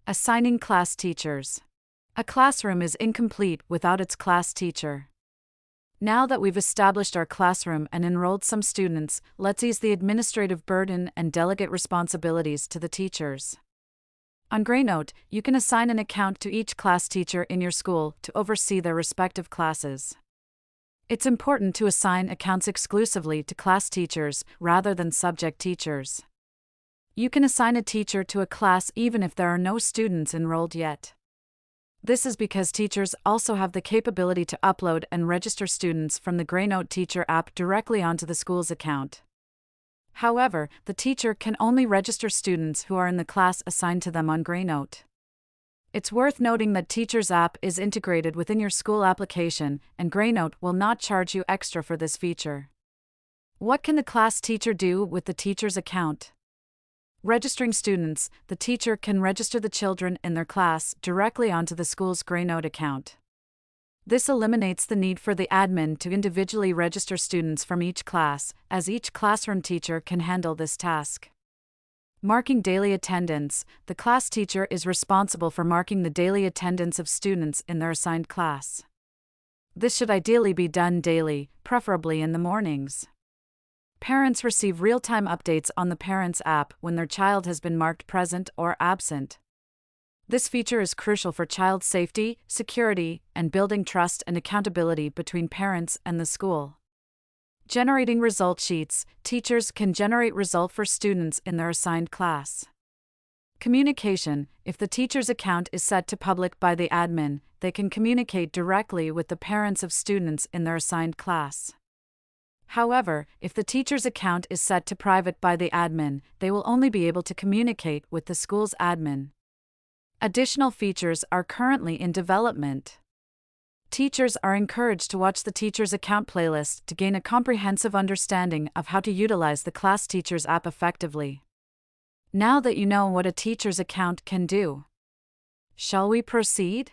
Assigning class teachers. A classroom is incomplete without its class teacher. Now that we've established our classroom and enrolled some students, let's ease the administrative burden and delegate responsibilities to the teachers. On Greynote, you can assign an account to each class teacher in your school to oversee their respective classes. It's important to assign accounts exclusively to class teachers rather than subject teachers. You can assign a teacher to a class even if there are no students enrolled yet. This is because teachers also have the capability to upload and register students from the Greynote Teacher app directly onto the school's account. However, the teacher can only register students who are in the class assigned to them on Greynote. It's worth noting that Teacher's app is integrated within your school application, and Greynote will not charge you extra for this feature. What can the class teacher do with the teacher's account? Registering students, the teacher can register the children in their class directly onto the school's Greynote account. This eliminates the need for the admin to individually register students from each class, as each classroom teacher can handle this task. Marking daily attendance. The class teacher is responsible for marking the daily attendance of students in their assigned class. This should ideally be done daily, preferably in the mornings. Parents receive real-time updates on the Parents app when their child has been marked present or absent. This feature is crucial for child safety, security, and building trust and accountability between parents and the school. Generating result sheets. Teachers can generate results for students in their assigned class. Communication. If the teacher's account is set to public by the admin, they can communicate directly with the parents of students in their assigned class. However, if the teacher's account is set to private by the admin, they will only be able to communicate with the school's admin. Additional features are currently in development. Teachers are encouraged to watch the Teacher's Account playlist to gain a comprehensive understanding of how to utilize the class teacher's app effectively. Now that you know what a teacher's account can do, shall we proceed?